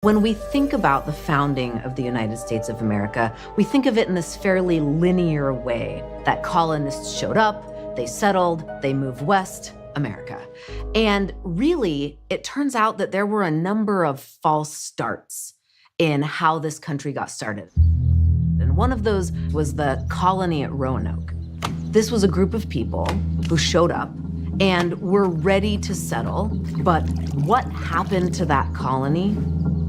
When we think about the founding of the United States of America, we think of it in this fairly linear way, that colonists showed up, they settled, they moved west, America. And really, it turns out that there were a number of false starts in how this country got started. And one of those was the colony at Roanoke. This was a group of people who showed up and were ready to settle, but what happened to that colony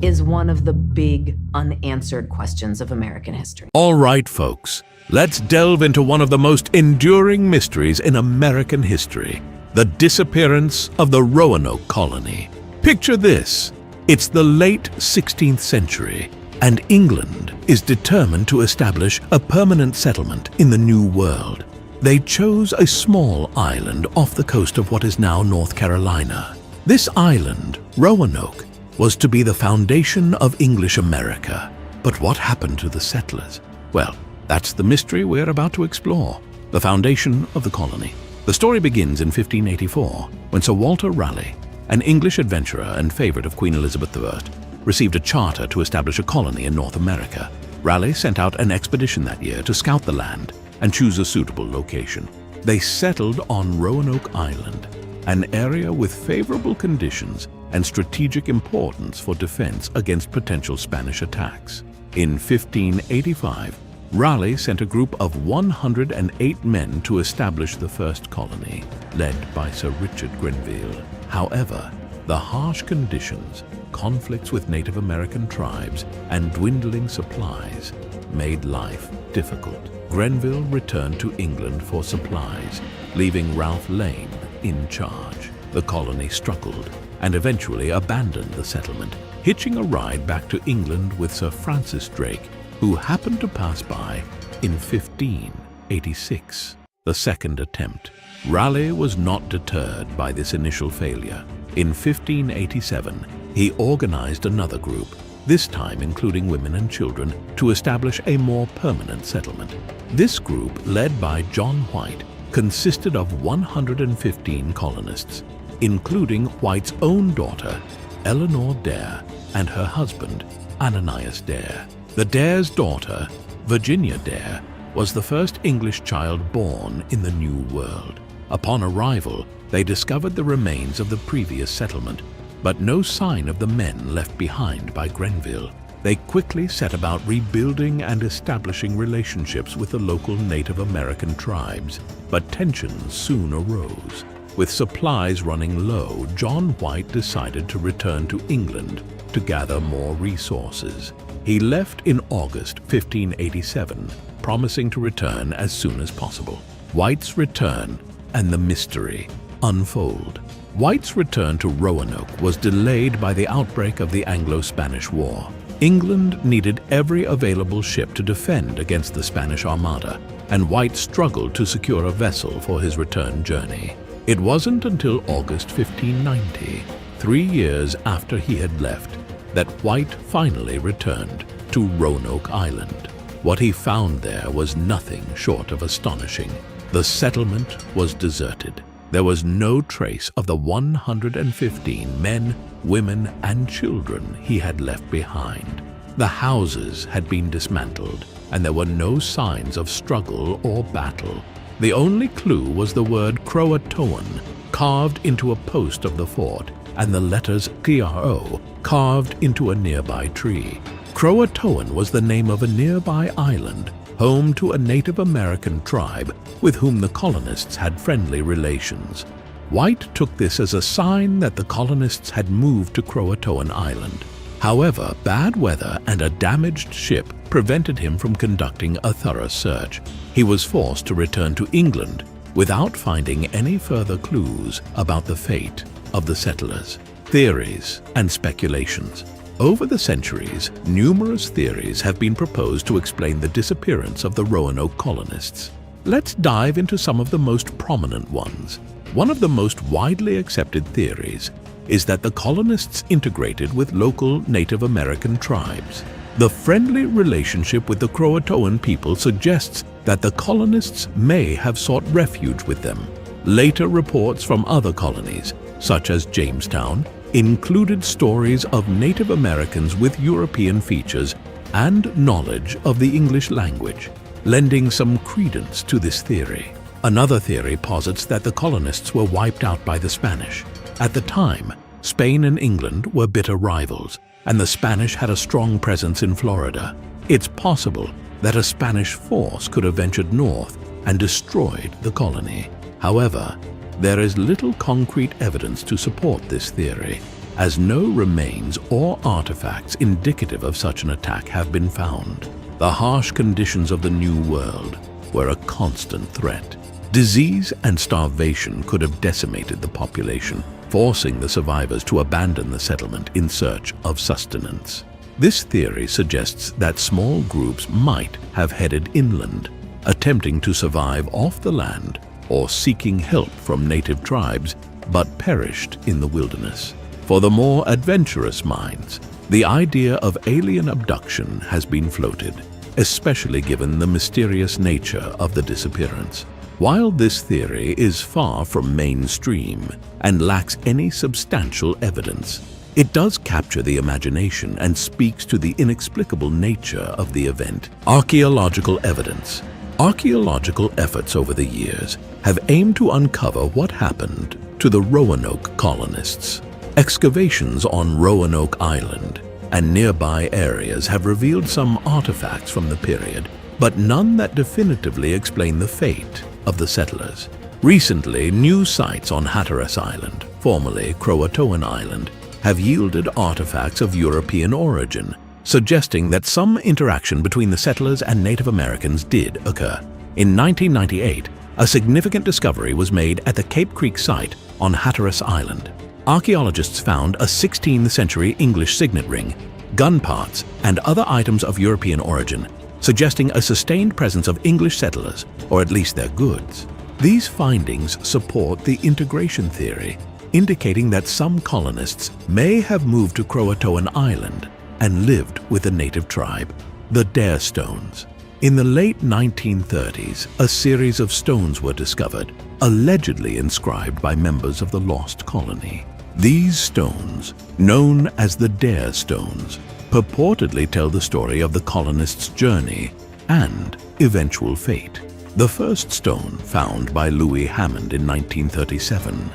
is one of the big unanswered questions of American history. All right, folks, let's delve into one of the most enduring mysteries in American history, the disappearance of the Roanoke Colony. Picture this. It's the late 16th century, and England is determined to establish a permanent settlement in the New World. They chose a small island off the coast of what is now North Carolina. This island, Roanoke, was to be the foundation of English America. But what happened to the settlers? Well, that's the mystery we're about to explore, the foundation of the colony. The story begins in 1584, when Sir Walter Raleigh, an English adventurer and favorite of Queen Elizabeth I, received a charter to establish a colony in North America. Raleigh sent out an expedition that year to scout the land and choose a suitable location. They settled on Roanoke Island, an area with favorable conditions and strategic importance for defense against potential Spanish attacks. In 1585, Raleigh sent a group of 108 men to establish the first colony, led by Sir Richard Grenville. However, the harsh conditions, conflicts with Native American tribes, and dwindling supplies made life difficult. Grenville returned to England for supplies, leaving Ralph Lane in charge. The colony struggled and eventually abandoned the settlement, hitching a ride back to England with Sir Francis Drake, who happened to pass by in 1586. The second attempt. Raleigh was not deterred by this initial failure. In 1587, he organized another group, this time including women and children, to establish a more permanent settlement. This group, led by John White, consisted of 115 colonists, including White's own daughter, Eleanor Dare, and her husband, Ananias Dare. The Dare's daughter, Virginia Dare, was the first English child born in the New World. Upon arrival, they discovered the remains of the previous settlement, but no sign of the men left behind by Grenville. They quickly set about rebuilding and establishing relationships with the local Native American tribes, but tensions soon arose. With supplies running low, John White decided to return to England to gather more resources. He left in August 1587, promising to return as soon as possible. White's return and the mystery unfold. White's return to Roanoke was delayed by the outbreak of the Anglo-Spanish War. England needed every available ship to defend against the Spanish Armada, and White struggled to secure a vessel for his return journey. It wasn't until August 1590, 3 years after he had left, that White finally returned to Roanoke Island. What he found there was nothing short of astonishing. The settlement was deserted. There was no trace of the 115 men, women, and children he had left behind. The houses had been dismantled, and there were no signs of struggle or battle. The only clue was the word Croatoan carved into a post of the fort, and the letters CRO carved into a nearby tree. Croatoan was the name of a nearby island, home to a Native American tribe with whom the colonists had friendly relations. White took this as a sign that the colonists had moved to Croatoan Island. However, bad weather and a damaged ship prevented him from conducting a thorough search. He was forced to return to England without finding any further clues about the fate of the settlers. Theories and speculations. Over the centuries, numerous theories have been proposed to explain the disappearance of the Roanoke colonists. Let's dive into some of the most prominent ones. One of the most widely accepted theories is that the colonists integrated with local Native American tribes. The friendly relationship with the Croatoan people suggests that the colonists may have sought refuge with them. Later reports from other colonies, such as Jamestown, included stories of Native Americans with European features and knowledge of the English language, lending some credence to this theory. Another theory posits that the colonists were wiped out by the Spanish. At the time, Spain and England were bitter rivals, and the Spanish had a strong presence in Florida. It's possible that a Spanish force could have ventured north and destroyed the colony. However, there is little concrete evidence to support this theory, as no remains or artifacts indicative of such an attack have been found. The harsh conditions of the New World were a constant threat. Disease and starvation could have decimated the population, forcing the survivors to abandon the settlement in search of sustenance. This theory suggests that small groups might have headed inland, attempting to survive off the land or seeking help from native tribes, but perished in the wilderness. For the more adventurous minds, the idea of alien abduction has been floated, especially given the mysterious nature of the disappearance. While this theory is far from mainstream and lacks any substantial evidence, it does capture the imagination and speaks to the inexplicable nature of the event. Archaeological evidence. Archaeological efforts over the years have aimed to uncover what happened to the Roanoke colonists. Excavations on Roanoke Island and nearby areas have revealed some artifacts from the period, but none that definitively explain the fate of the settlers. Recently, new sites on Hatteras Island, formerly Croatoan Island, have yielded artifacts of European origin, suggesting that some interaction between the settlers and Native Americans did occur. In 1998, a significant discovery was made at the Cape Creek site on Hatteras Island. Archaeologists found a 16th century English signet ring, gun parts, and other items of European origin, suggesting a sustained presence of English settlers, or at least their goods. These findings support the integration theory, indicating that some colonists may have moved to Croatoan Island and lived with a native tribe, the Dare Stones. In the late 1930s, a series of stones were discovered, allegedly inscribed by members of the lost colony. These stones, known as the Dare Stones, purportedly tell the story of the colonists' journey and eventual fate. The first stone, found by Louis Hammond in 1937,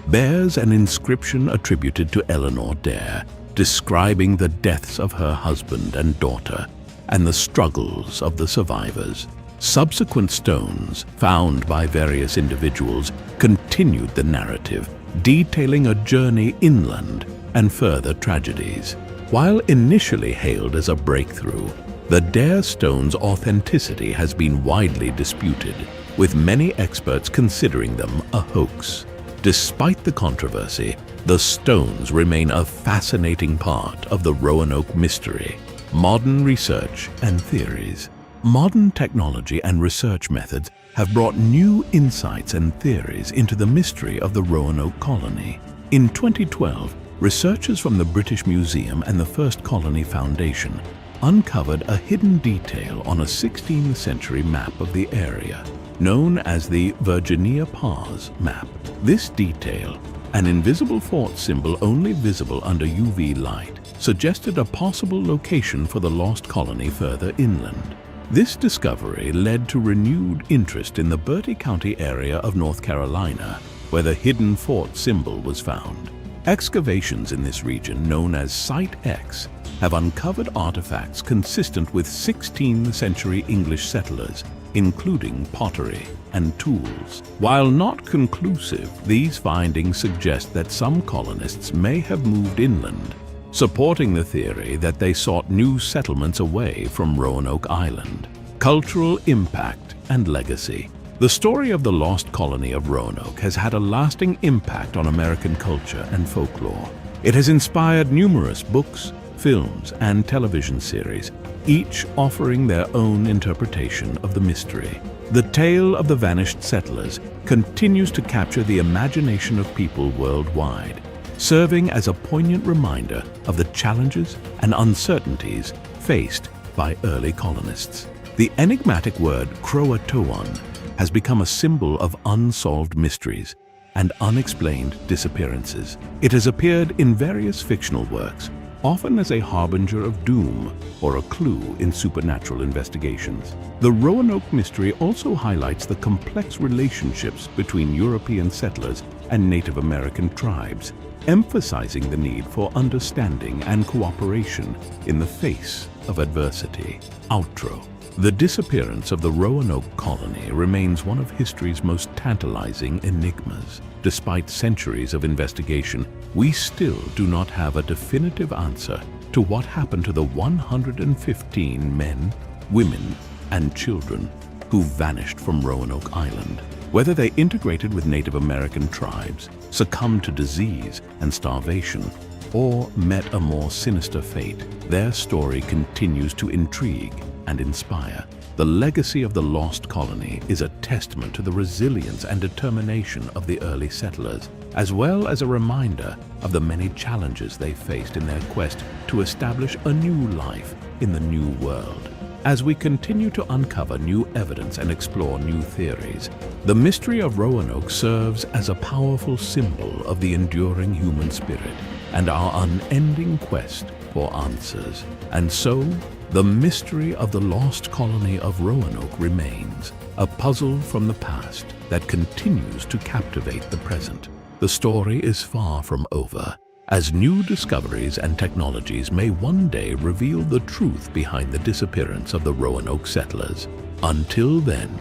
bears an inscription attributed to Eleanor Dare, describing the deaths of her husband and daughter and the struggles of the survivors. Subsequent stones, found by various individuals, continued the narrative, detailing a journey inland and further tragedies. While initially hailed as a breakthrough, the Dare Stones' authenticity has been widely disputed, with many experts considering them a hoax. Despite the controversy, the stones remain a fascinating part of the Roanoke Mystery. Modern research and theories. Modern technology and research methods have brought new insights and theories into the mystery of the Roanoke Colony. In 2012, researchers from the British Museum and the First Colony Foundation uncovered a hidden detail on a 16th century map of the area, known as the Virginia Pars map. This detail, an invisible fort symbol only visible under UV light, suggested a possible location for the lost colony further inland. This discovery led to renewed interest in the Bertie County area of North Carolina, where the hidden fort symbol was found. Excavations in this region, known as Site X, have uncovered artifacts consistent with 16th century English settlers, including pottery and tools. While not conclusive, these findings suggest that some colonists may have moved inland, supporting the theory that they sought new settlements away from Roanoke Island. Cultural impact and legacy. The story of the lost colony of Roanoke has had a lasting impact on American culture and folklore. It has inspired numerous books, films, and television series, each offering their own interpretation of the mystery. The tale of the vanished settlers continues to capture the imagination of people worldwide, serving as a poignant reminder of the challenges and uncertainties faced by early colonists. The enigmatic word Croatoan has become a symbol of unsolved mysteries and unexplained disappearances. It has appeared in various fictional works, often as a harbinger of doom or a clue in supernatural investigations. The Roanoke Mystery also highlights the complex relationships between European settlers and Native American tribes, emphasizing the need for understanding and cooperation in the face of adversity. Outro. The disappearance of the Roanoke Colony remains one of history's most tantalizing enigmas. Despite centuries of investigation, we still do not have a definitive answer to what happened to the 115 men, women, and children who vanished from Roanoke Island. Whether they integrated with Native American tribes, succumbed to disease and starvation, or met a more sinister fate, their story continues to intrigue and inspire. The legacy of the lost colony is a testament to the resilience and determination of the early settlers, as well as a reminder of the many challenges they faced in their quest to establish a new life in the New World. As we continue to uncover new evidence and explore new theories, the mystery of Roanoke serves as a powerful symbol of the enduring human spirit and our unending quest for answers. And so, the mystery of the lost colony of Roanoke remains a puzzle from the past that continues to captivate the present. The story is far from over, as new discoveries and technologies may one day reveal the truth behind the disappearance of the Roanoke settlers. Until then,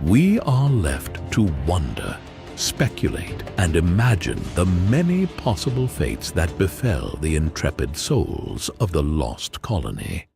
we are left to wonder, speculate, and imagine the many possible fates that befell the intrepid souls of the lost colony.